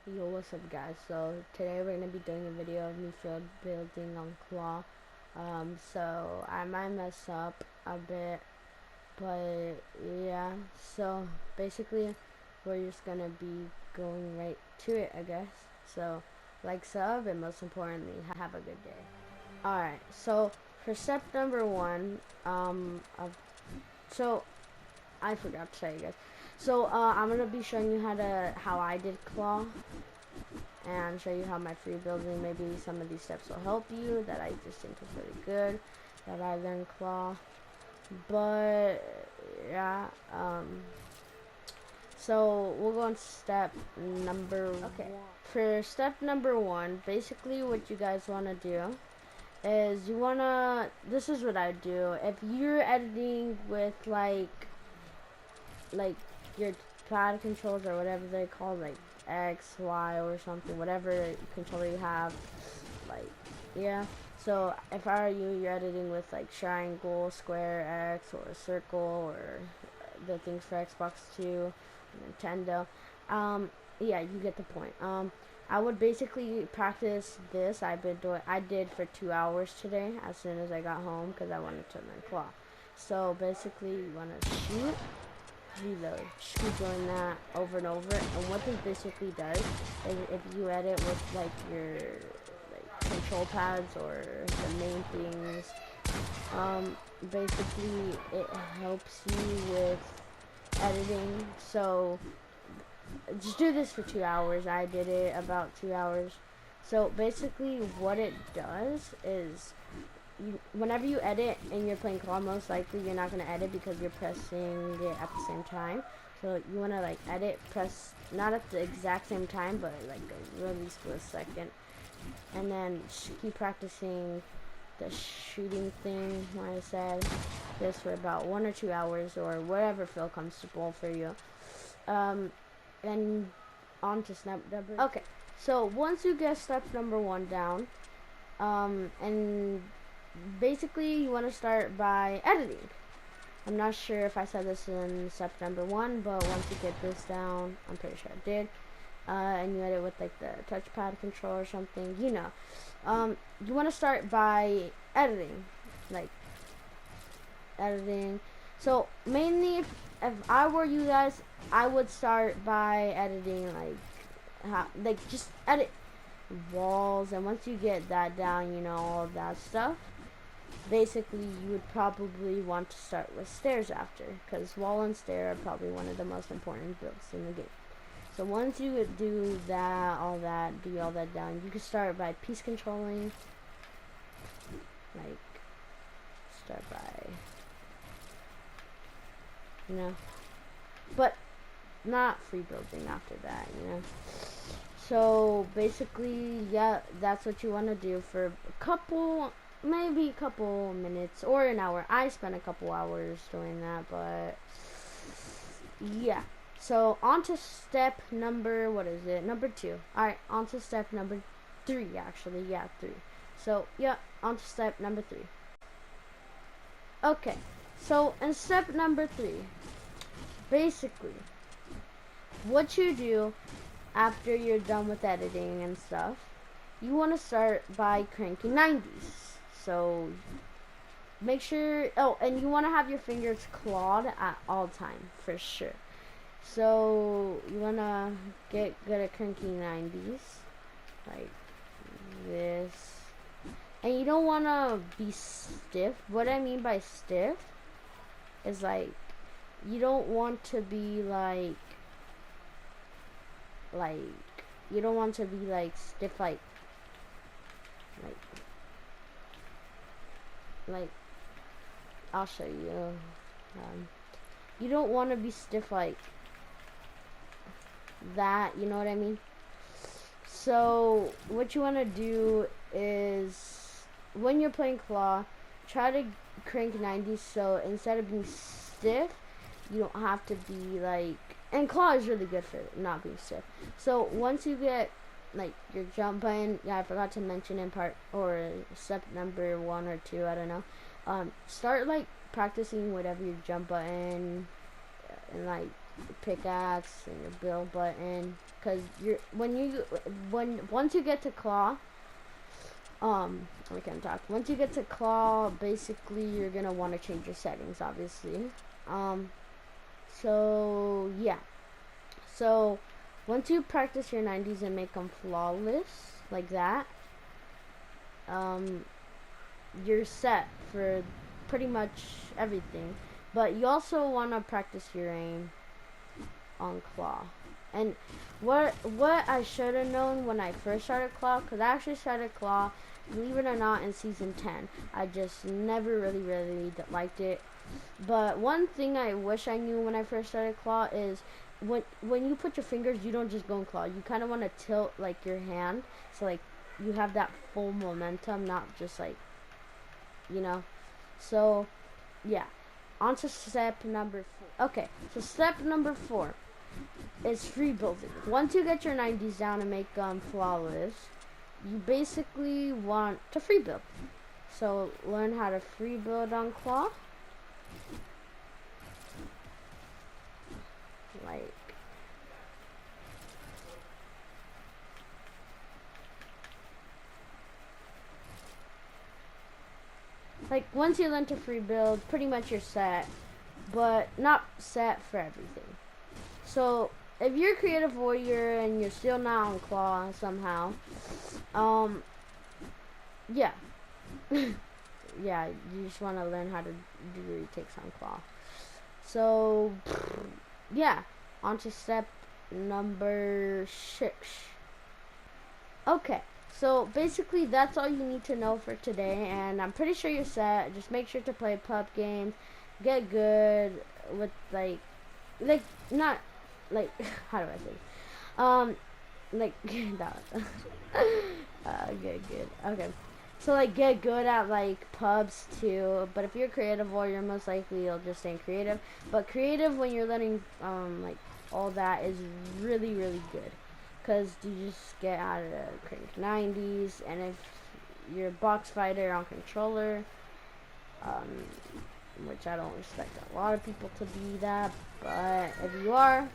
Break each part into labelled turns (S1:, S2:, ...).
S1: Yo, what's up guys? So today we're gonna be doing a video of me field building on Claw. So I might mess up a bit, but yeah. So basically, we're just gonna be going right to it, I guess. So like, sub, and most importantly, have a good day. Alright, so for step number one, so I forgot to tell you guys. So I'm gonna be showing you how I did Claw, and show you how my free building, maybe some of these steps will help you that I just think is really good, that I learned Claw. But yeah, so we'll go on step number one. For step number one, basically what you guys want to do is this is what I do. If you're editing with like your pad controls or whatever they call, like X, Y, or something, whatever controller you have, like, yeah. So if I were you, you're editing with like triangle, square, X, or circle, or the things for Xbox 2, Nintendo. Yeah, you get the point. I would basically practice this. I did for 2 hours today as soon as I got home because I wanted to learn Claw. So basically, you want to shoot, reload. Just keep doing that over and over. And what this basically does is, if you edit with like your control pads or the main things, basically it helps you with editing. So just do this for 2 hours. I did it about 2 hours. So basically what it does is, whenever you edit and you're playing Claw, most likely you're not going to edit because you're pressing it at the same time. So you want to like edit, press not at the exact same time, but like a really split second, and then keep practicing the shooting thing. Like I said, this for about 1 or 2 hours or whatever feel comfortable for you. And on to step number. Okay, so once you get step number one down, and basically you want to start by editing. I'm not sure if I said this in step number one, but once you get this down, I'm pretty sure I did, and you edit with like the touchpad control or something, you want to start by editing, like editing. So mainly, if I were you guys, I would start by editing like just edit walls, and once you get that down, all of that stuff, basically you would probably want to start with stairs after, because wall and stair are probably one of the most important builds in the game. So once you do that, do all that down, you can start by piece controlling, like start by, but not free building after that. So basically, yeah, that's what you want to do for maybe a couple minutes or an hour. I spent a couple hours doing that, but yeah. So on to step number, number two. Alright, on to step number three, actually. Yeah, three. So, yeah, on to step number three. Okay, so in step number three, basically, what you do after you're done with editing and stuff, you want to start by cranking 90s. So make sure, and you want to have your fingers clawed at all time, for sure. So you want to get good at cranking 90s, like this. And you don't want to be stiff. What I mean by stiff is like, you don't want to be you don't want to be like stiff, like I'll show you. You don't want to be stiff like that, you know what I mean? So what you want to do is, when you're playing Claw, try to crank 90, so instead of being stiff, you don't have to be like, and Claw is really good for not being stiff. So once you get like your jump button, yeah, I forgot to mention in part or step number 1 or 2, I don't know. Start like practicing whatever your jump button and like pickaxe and your build button, because once you get to claw, we can talk. Once you get to claw, basically you're gonna want to change your settings, obviously. So yeah. So once you practice your 90s and make them flawless like that, you're set for pretty much everything. But you also want to practice your aim on claw. And what I should have known when I first started claw, because I actually started claw, believe it or not, in season 10. I just never really liked it. But one thing I wish I knew when I first started claw is when you put your fingers, you don't just go and claw. You kind of want to tilt like your hand, so like you have that full momentum, not just like, you know. So yeah, on to step number 4. Okay, so step number 4 is free building. Once you get your 90s down and make flawless, you basically want to free build. So learn how to free build on claw. Like once you learn to free build, pretty much you're set, but not set for everything. So if you're a creative warrior and you're still not on claw somehow, yeah. Yeah, you just want to learn how to do retakes on claw. So yeah, on to step number 6. Okay, so basically that's all you need to know for today, and I'm pretty sure you're set. Just make sure to play pub games, get good with like not like how do I say, like that. Get good. Okay, so like get good at like pubs too. But if you're creative warrior, most likely you'll just stay creative. But creative when you're learning like all that is really good, because you just get out of the crank 90s, and if you're a box fighter on controller, which I don't expect a lot of people to be that, but if you are,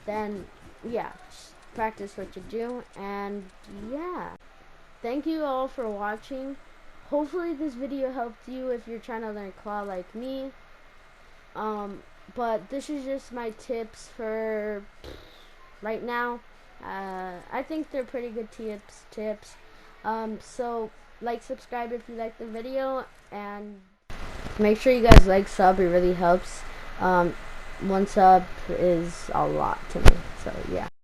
S1: then yeah, just practice what you do. And yeah, thank you all for watching. Hopefully this video helped you if you're trying to learn claw like me. But this is just my tips for right now. I think they're pretty good tips. So like, subscribe if you like the video, and make sure you guys like, sub. It really helps. 1 sub is a lot to me. So yeah.